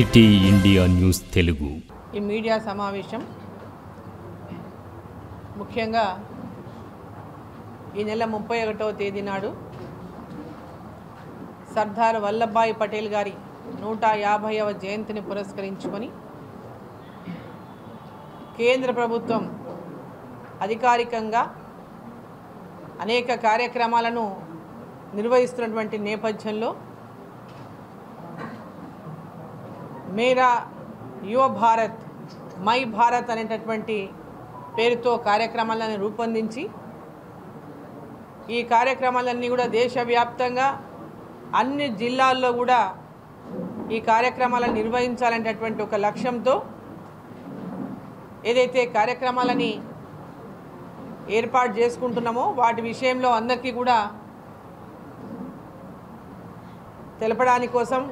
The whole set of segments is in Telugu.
సిటీ ఇండియా న్యూస్ తెలుగు ఈ మీడియా సమావేశం ముఖ్యంగా ఈ నెల 31వ తేదీ నాడు సర్దార్ వల్లభాయ్ పటేల్ గారి 150వ జయంతిని పురస్కరించుకొని కేంద్ర ప్రభుత్వం అధికారికంగా అనేక కార్యక్రమాలను నిర్వహిస్తున్నటువంటి నేపథ్యంలో మేరా యువ భారత్ మై భారత్ అనేటటువంటి పేరుతో కార్యక్రమాలను రూపొందించి ఈ కార్యక్రమాలన్నీ కూడా దేశవ్యాప్తంగా అన్ని జిల్లాల్లో కూడా ఈ కార్యక్రమాలను నిర్వహించాలనేటటువంటి ఒక లక్ష్యంతో ఏదైతే కార్యక్రమాలని ఏర్పాటు చేసుకుంటున్నామో వాటి విషయంలో అందరికీ కూడా తెలపడానికి కోసం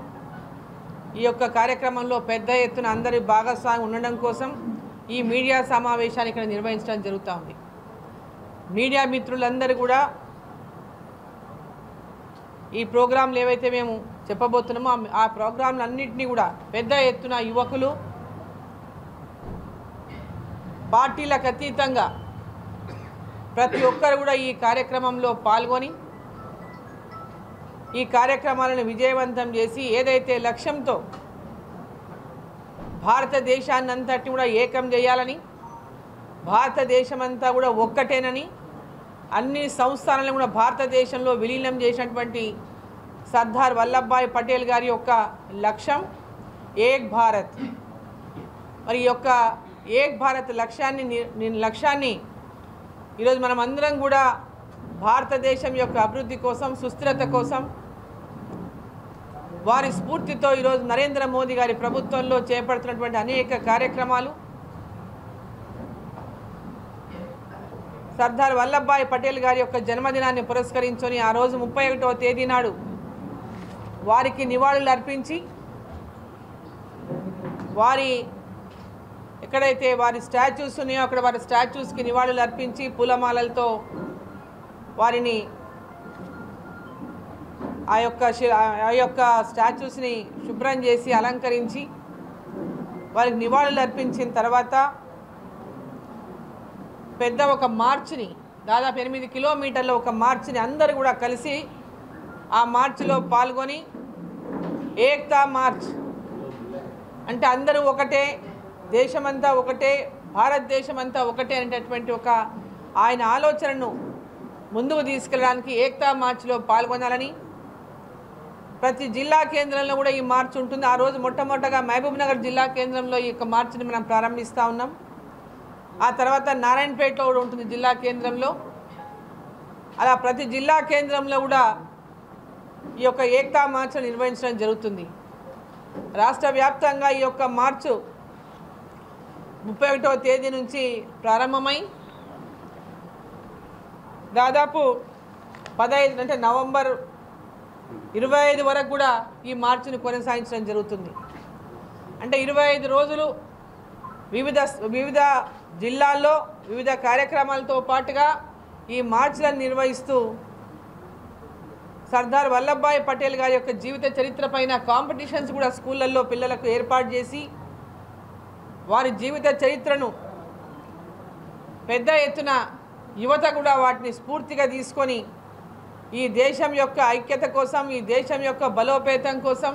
ఈ యొక్క కార్యక్రమంలో పెద్ద ఎత్తున అందరి భాగస్వామ్యం ఉండడం కోసం ఈ మీడియా సమావేశాన్ని ఇక్కడ నిర్వహించడం జరుగుతూ ఉంది. మీడియా మిత్రులందరూ కూడా ఈ ప్రోగ్రాంలు ఏవైతే మేము చెప్పబోతున్నామో ఆ ప్రోగ్రాంలన్నింటినీ కూడా పెద్ద ఎత్తున యువకులు పార్టీలకు అతీతంగా ప్రతి ఒక్కరు కూడా ఈ కార్యక్రమంలో పాల్గొని ఈ కార్యక్రమాలను విజయవంతం చేసి ఏదైతే లక్ష్యంతో భారతదేశాన్ని అంతటిని కూడా ఏకం చేయాలని భారతదేశమంతా కూడా ఒక్కటేనని అన్ని సంస్థానాలను కూడా భారతదేశంలో విలీనం చేసినటువంటి సర్దార్ వల్లభాయ్ పటేల్ గారి యొక్క లక్ష్యం ఏక్ భారత్. మరి ఈ యొక్క ఏక్ భారత్ లక్ష్యాన్ని ఈరోజు మనం అందరం కూడా భారతదేశం యొక్క అభివృద్ధి కోసం సుస్థిరత కోసం వారి స్ఫూర్తితో ఈరోజు నరేంద్ర మోదీ గారి ప్రభుత్వంలో చేపడుతున్నటువంటి అనేక కార్యక్రమాలు సర్దార్ వల్లభాయ్ పటేల్ గారి యొక్క జన్మదినాన్ని పురస్కరించుకొని ఆ రోజు 31వ తేదీ నాడు వారికి నివాళులు అర్పించి వారి ఎక్కడైతే వారి స్టాచ్యూస్ ఉన్నాయో అక్కడ వారి స్టాచ్యూస్కి నివాళులు అర్పించి పూలమాలలతో వారిని ఆ యొక్క స్టాచ్యూస్ని శుభ్రం చేసి అలంకరించి వారికి నివాళులు అర్పించిన తర్వాత పెద్ద ఒక మార్చ్ని దాదాపు 8 కిలోమీటర్ల ఒక మార్చ్ని అందరూ కూడా కలిసి ఆ మార్చిలో పాల్గొని ఏక్తా మార్చ్ అంటే అందరూ ఒకటే, దేశమంతా ఒకటే, భారతదేశమంతా ఒకటే అనేటటువంటి ఒక ఆయన ఆలోచనను ముందుకు తీసుకెళ్ళడానికి ఏక్తా మార్చ్లో పాల్గొనాలని ప్రతి జిల్లా కేంద్రంలో కూడా ఈ మార్చ్ ఉంటుంది. ఆ రోజు మొట్టమొదటగా మహబూబ్నగర్ జిల్లా కేంద్రంలో ఈ యొక్క మార్చిని మనం ప్రారంభిస్తూ ఉన్నాం. ఆ తర్వాత నారాయణపేటలో కూడా ఉంటుంది జిల్లా కేంద్రంలో. అలా ప్రతి జిల్లా కేంద్రంలో కూడా ఈ యొక్క ఏక్తా మార్చ్ నిర్వహించడం జరుగుతుంది. రాష్ట్ర వ్యాప్తంగా ఈ యొక్క మార్చు 31వ తేదీ నుంచి ప్రారంభమై దాదాపు 15 అంటే నవంబర్ 25 వరకు కూడా ఈ మార్చిని కొనసాగించడం జరుగుతుంది. అంటే 25 రోజులు వివిధ జిల్లాల్లో వివిధ కార్యక్రమాలతో పాటుగా ఈ మార్చిలను నిర్వహిస్తూ సర్దార్ వల్లభాయ్ పటేల్ గారి యొక్క జీవిత చరిత్ర పైన కాంపిటీషన్స్ కూడా స్కూళ్ళల్లో పిల్లలకు ఏర్పాటు చేసి వారి జీవిత చరిత్రను పెద్ద ఎత్తున యువత కూడా వాటిని స్ఫూర్తిగా తీసుకొని ఈ దేశం యొక్క ఐక్యత కోసం, ఈ దేశం యొక్క బలోపేతం కోసం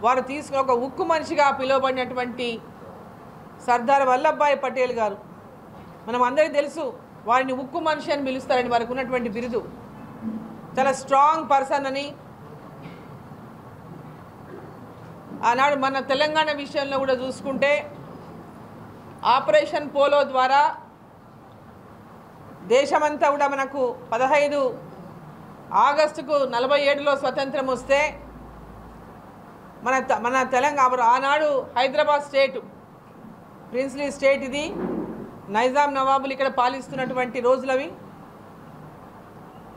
వారు తీసుకుని ఒక ఉక్కు మనిషిగా పిలువబడినటువంటి సర్దార్ వల్లభాయ్ పటేల్ గారు, మనం అందరికీ తెలుసు వారిని ఉక్కు మనిషి అని పిలుస్తారని వారికి ఉన్నటువంటి బిరుదు. చాలా స్ట్రాంగ్ పర్సన్ అని. ఆనాడు మన తెలంగాణ విషయంలో కూడా చూసుకుంటే ఆపరేషన్ పోలో ద్వారా దేశమంతా కూడా మనకు 15 ఆగస్టుకు 47లో స్వతంత్రం వస్తే మన తెలంగాణ ఆనాడు హైదరాబాద్ స్టేట్ ప్రిన్స్లీ స్టేట్, ఇది నైజాం నవాబులు ఇక్కడ పాలిస్తున్నటువంటి రోజులవి.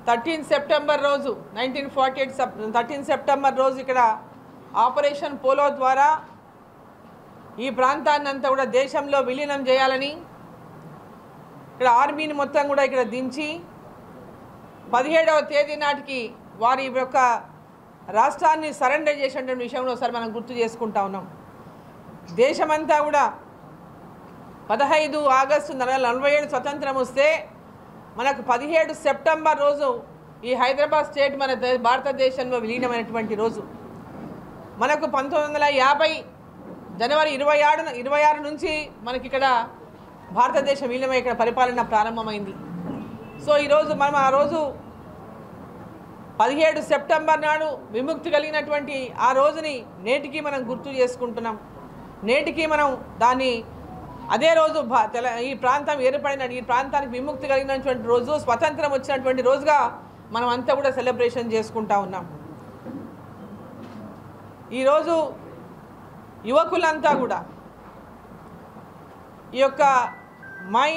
13 సెప్టెంబర్ రోజు 1948 13 సెప్టెంబర్ రోజు ఇక్కడ ఆపరేషన్ పోలో ద్వారా ఈ ప్రాంతాన్ని అంతా కూడా దేశంలో విలీనం చేయాలని ఇక్కడ ఆర్మీని మొత్తం కూడా ఇక్కడ దించి 17వ తేదీ నాటికి వారి యొక్క రాష్ట్రాన్ని సరెండర్ చేసినటువంటి విషయంలో ఒకసారి మనం గుర్తు చేసుకుంటా ఉన్నాం. దేశమంతా కూడా 15 ఆగస్టు 1947 స్వతంత్రం వస్తే మనకు 17 సెప్టెంబర్ రోజు ఈ హైదరాబాద్ స్టేట్ మన భారతదేశంలో విలీనమైనటువంటి రోజు. మనకు 1950 జనవరి 26 నుంచి మనకి ఇక్కడ భారతదేశం విలీనమై ఇక్కడ పరిపాలన ప్రారంభమైంది. సో ఈరోజు మనం ఆ రోజు 17 సెప్టెంబర్ నాడు విముక్తి కలిగినటువంటి ఆ రోజుని నేటికి మనం గుర్తు చేసుకుంటున్నాం. నేటికి మనం దాన్ని అదే రోజు ఈ ప్రాంతం ఏర్పడిన ఈ ప్రాంతానికి విముక్తి కలిగినటువంటి రోజు, స్వతంత్రం వచ్చినటువంటి రోజుగా మనం అంతా కూడా సెలబ్రేషన్ చేసుకుంటా ఉన్నాం. ఈరోజు యువకులంతా కూడా ఈ యొక్క మై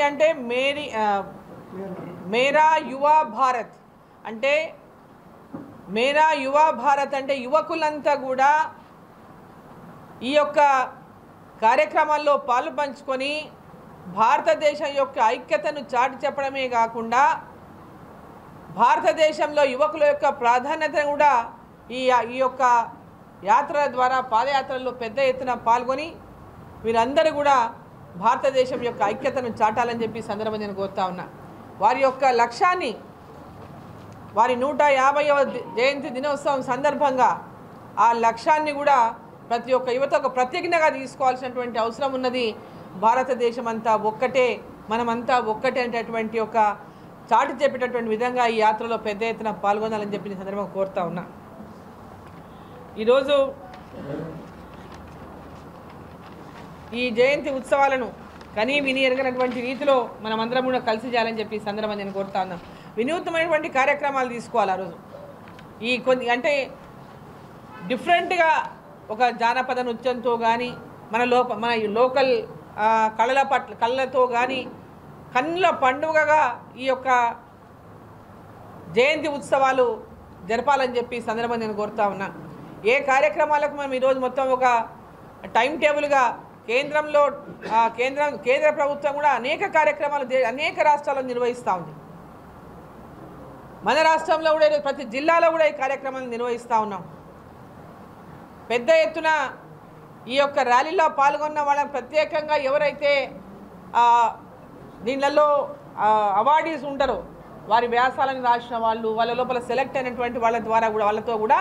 అంటే మేరా యువ భారత్ అంటే మేరా యువ భారత్ అంటే యువకులంతా కూడా ఈ యొక్క కార్యక్రమాల్లో పాలు పంచుకొని భారతదేశం యొక్క ఐక్యతను చాటి చెప్పడమే కాకుండా భారతదేశంలో యువకుల యొక్క ప్రాధాన్యతను కూడా ఈ యొక్క యాత్రల ద్వారా పాదయాత్రల్లో పెద్ద ఎత్తున పాల్గొని వీరందరూ కూడా భారతదేశం యొక్క ఐక్యతను చాటాలని చెప్పి సందర్భంగా నేను కోరుతా ఉన్నా. వారి యొక్క లక్ష్యాన్ని వారి 150వ జయంతి దినోత్సవం సందర్భంగా ఆ లక్ష్యాన్ని కూడా ప్రతి ఒక్క యువత ఒక ప్రతిజ్ఞగా తీసుకోవాల్సినటువంటి అవసరం ఉన్నది. భారతదేశం అంతా ఒక్కటే, మనమంతా ఒక్కటే అనేటటువంటి ఒక చాటి చెప్పేటటువంటి విధంగా ఈ యాత్రలో పెద్ద ఎత్తున పాల్గొనాలని చెప్పి నేను సందర్భంగా కోరుతా ఉన్నా. ఈరోజు ఈ జయంతి ఉత్సవాలను కనీ విని ఎరగనటువంటి రీతిలో మనమందరం కూడా కలిసి చేయాలని చెప్పి సందర్భంగా నేను కోరుతా ఉన్నాం. వినూత్నమైనటువంటి కార్యక్రమాలు తీసుకోవాలి. ఆ రోజు ఈ అంటే డిఫరెంట్గా ఒక జానపద నృత్యంతో కానీ మన లోకల్ కళలతో కానీ కన్నుల పండుగగా ఈ యొక్క జయంతి ఉత్సవాలు జరపాలని చెప్పి సందర్భంగా నేను కోరుతా ఉన్నా. ఏ కార్యక్రమాలకు మనం ఈరోజు మొత్తం ఒక టైం టేబుల్గా కేంద్ర ప్రభుత్వం కూడా అనేక కార్యక్రమాలు అనేక రాష్ట్రాల్లో నిర్వహిస్తూ ఉంది. మన రాష్ట్రంలో కూడా ప్రతి జిల్లాలో కూడా ఈ కార్యక్రమాలను నిర్వహిస్తూ ఉన్నాం. పెద్ద ఎత్తున ఈ యొక్క ర్యాలీలో పాల్గొన్న వాళ్ళని ప్రత్యేకంగా ఎవరైతే దీనిలలో అవార్డీస్ ఉంటారో వారి వ్యాసాలను రాసిన వాళ్ళు, వాళ్ళ లోపల సెలెక్ట్ అయినటువంటి వాళ్ళ ద్వారా కూడా వాళ్ళతో కూడా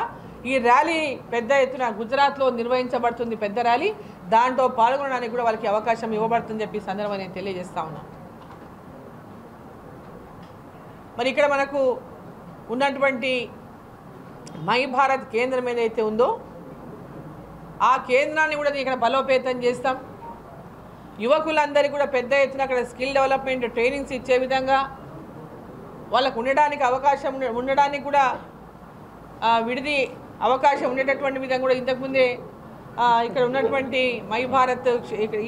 ఈ ర్యాలీ పెద్ద ఎత్తున గుజరాత్లో నిర్వహించబడుతుంది. పెద్ద ర్యాలీ, దాంట్లో పాల్గొనడానికి కూడా వాళ్ళకి అవకాశం ఇవ్వబడుతుందని చెప్పి సందర్భంగా నేను తెలియజేస్తా ఉన్నాను. మరి ఇక్కడ మనకు ఉన్నటువంటి మై భారత్ కేంద్రం ఏదైతే ఉందో ఆ కేంద్రాన్ని కూడా ఇక్కడ బలోపేతం చేస్తాం. యువకులందరికీ కూడా పెద్ద ఎత్తున అక్కడ స్కిల్ డెవలప్మెంట్ ట్రైనింగ్స్ ఇచ్చే విధంగా వాళ్ళకు ఉండడానికి అవకాశం ఉండడానికి కూడా విడిది అవకాశం ఉండేటటువంటి విధంగా కూడా ఇంతకుముందే ఇక్కడ ఉన్నటువంటి మై భారత్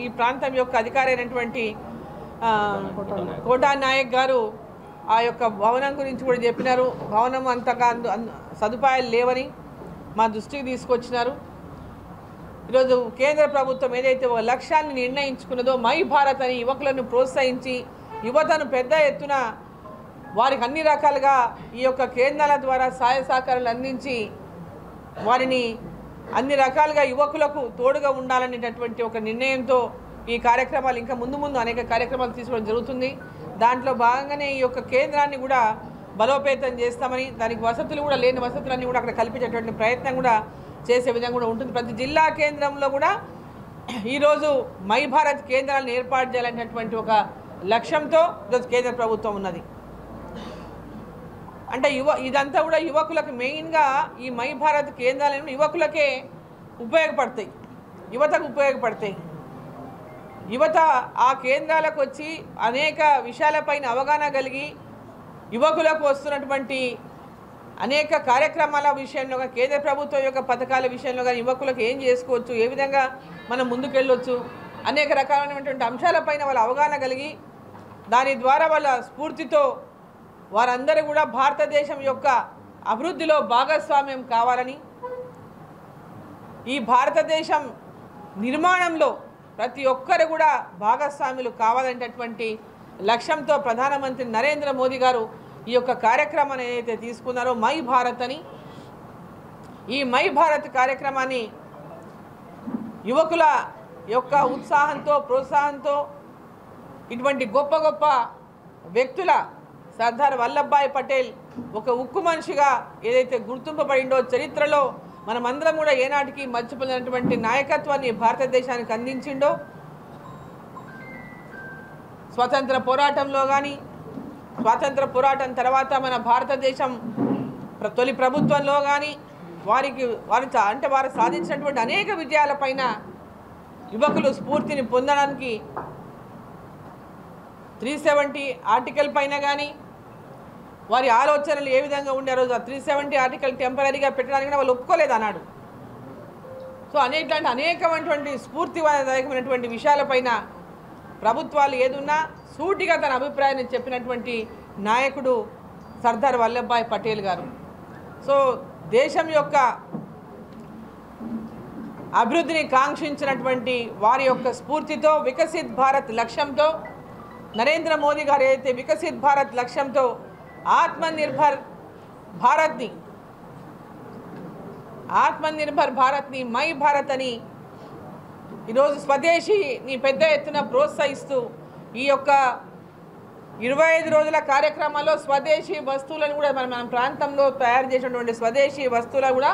ఈ ప్రాంతం యొక్క అధికారి అయినటువంటి కోటా నాయక్ గారు ఆ యొక్క భవనం గురించి కూడా చెప్పినారు. భవనం అంతగా సదుపాయాలు లేవని మా దృష్టికి తీసుకొచ్చినారు. ఈరోజు కేంద్ర ప్రభుత్వం ఏదైతే ఒక లక్ష్యాన్ని నిర్ణయించుకున్నదో మై భారత్ అని యువకులను ప్రోత్సహించి యువతను పెద్ద ఎత్తున వారికి అన్ని రకాలుగా ఈ యొక్క కేంద్రాల ద్వారా సహాయ సహకారాలు అందించి వారిని అన్ని రకాలుగా యువకులకు తోడుగా ఉండాలనేటటువంటి ఒక నిర్ణయంతో ఈ కార్యక్రమాలు ఇంకా ముందు అనేక కార్యక్రమాలు తీసుకోవడం జరుగుతుంది. దాంట్లో భాగంగానే ఈ యొక్క కేంద్రాన్ని కూడా బలోపేతం చేస్తామని, దానికి వసతులు కూడా లేని వసతులన్నీ కూడా అక్కడ కల్పించేటువంటి ప్రయత్నం కూడా చేసే విధంగా కూడా ఉంటుంది. ప్రతి జిల్లా కేంద్రంలో కూడా ఈరోజు మై భారత్ కేంద్రాలను ఏర్పాటు చేయాలనేటువంటి ఒక లక్ష్యంతో ఈరోజు కేంద్ర ప్రభుత్వం ఉన్నది. అంటే ఇదంతా కూడా యువకులకు మెయిన్గా ఈ మై భారత్ కేంద్రాలను యువకులకే ఉపయోగపడతాయి, యువతకు ఉపయోగపడతాయి. యువత ఆ కేంద్రాలకు వచ్చి అనేక విషయాలపైన అవగాహన కలిగి యువకులకు వస్తున్నటువంటి అనేక కార్యక్రమాల విషయంలో కేంద్ర ప్రభుత్వం యొక్క పథకాల విషయంలో కానీ యువకులకు ఏం చేసుకోవచ్చు, ఏ విధంగా మనం ముందుకెళ్ళొచ్చు, అనేక రకాలైనటువంటి అంశాలపైన వాళ్ళ అవగాహన కలిగి దాని ద్వారా వాళ్ళ స్ఫూర్తితో వారందరూ కూడా భారతదేశం యొక్క అభివృద్ధిలో భాగస్వామ్యం కావాలని, ఈ భారతదేశం నిర్మాణంలో ప్రతి ఒక్కరు కూడా భాగస్వాములు కావాలనేటటువంటి లక్ష్యంతో ప్రధానమంత్రి నరేంద్ర మోదీ గారు ఈ యొక్క కార్యక్రమాన్ని ఏదైతే తీసుకున్నారో మై భారత్ అని, ఈ మై భారత్ కార్యక్రమాన్ని యువకుల యొక్క ఉత్సాహంతో ప్రోత్సాహంతో ఇటువంటి గొప్ప గొప్ప వ్యక్తుల సర్దార్ వల్లభాయ్ పటేల్ ఒక ఉక్కు మనిషిగా ఏదైతే గుర్తింపబడిందో చరిత్రలో మనమందరం కూడా ఏనాటికి మర్చిపోయినటువంటి నాయకత్వాన్ని భారతదేశానికి అందించిండో, స్వాతంత్ర పోరాటంలో కానీ స్వాతంత్ర పోరాటం తర్వాత మన భారతదేశం తొలి ప్రభుత్వంలో కానీ వారు సాధించినటువంటి అనేక విజయాలపైన యువకులు స్ఫూర్తిని పొందడానికి 370 ఆర్టికల్ పైన కానీ వారి ఆలోచనలు ఏ విధంగా ఉండే రోజు 370 ఆర్టికల్ టెంపరీగా పెట్టడానికి వాళ్ళు ఒప్పుకోలేదు అన్నాడు. సో అనేకమైనటువంటి స్ఫూర్తిదాయకమైనటువంటి విషయాలపైన ప్రభుత్వాలు ఏదున్నా సూటిగా తన అభిప్రాయాన్ని చెప్పినటువంటి నాయకుడు సర్దార్ వల్లభాయ్ పటేల్ గారు. సో దేశం యొక్క అభివృద్ధిని కాంక్షించినటువంటి వారి యొక్క స్ఫూర్తితో వికసిత్ భారత్ లక్ష్యంతో నరేంద్ర మోదీ గారు ఏదైతే వికసిత్ భారత్ లక్ష్యంతో ఆత్మనిర్భర్ భారత్ని మై భారత్ అని ఈరోజు స్వదేశీని పెద్ద ఎత్తున ప్రోత్సహిస్తూ ఈ యొక్క 25 రోజుల కార్యక్రమాల్లో స్వదేశీ వస్తువులను కూడా మన ప్రాంతంలో తయారు చేసినటువంటి స్వదేశీ వస్తువులు కూడా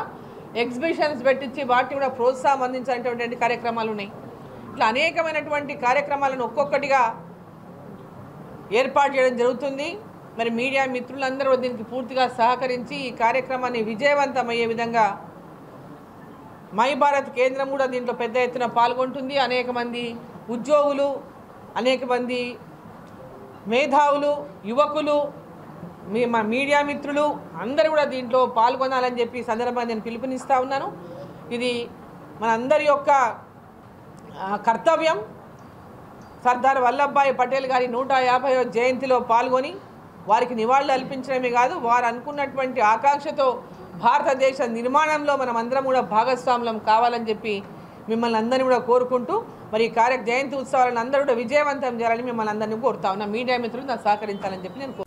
ఎగ్జిబిషన్స్ పెట్టించి వాటిని కూడా ప్రోత్సాహం అందించేటువంటి కార్యక్రమాలు ఉన్నాయి. ఇట్లా అనేకమైనటువంటి కార్యక్రమాలను ఒక్కొక్కటిగా ఏర్పాటు చేయడం జరుగుతుంది. మరి మీడియా మిత్రులందరూ దీనికి పూర్తిగా సహకరించి ఈ కార్యక్రమాన్ని విజయవంతమయ్యే విధంగా మై భారత్ కేంద్రం కూడా దీంట్లో పెద్ద ఎత్తున పాల్గొంటుంది. అనేక మంది ఉద్యోగులు, అనేక మంది మేధావులు, యువకులు, మా మీడియా మిత్రులు అందరూ కూడా దీంట్లో పాల్గొనాలని చెప్పి సందర్భంగా నేను పిలుపునిస్తూ ఉన్నాను. ఇది మనందరి యొక్క కర్తవ్యం. సర్దార్ వల్లభాయ్ పటేల్ గారి 150వ జయంతిలో పాల్గొని వారికి నివాళులు అర్పించడమే కాదు, వారు అనుకున్నటువంటి ఆకాంక్షతో భారతదేశ నిర్మాణంలో మనం అందరం కూడా భాగస్వాములం కావాలని చెప్పి మిమ్మల్ని అందరినీ కూడా కోరుకుంటూ మరి జయంతి ఉత్సవాలను అందరూ కూడా విజయవంతం చేయాలని మిమ్మల్ని అందరినీ కోరుతా ఉన్నా. మీడియా మిత్రులు నాకు సహకరించాలని చెప్పి నేను కోరుతున్నాను.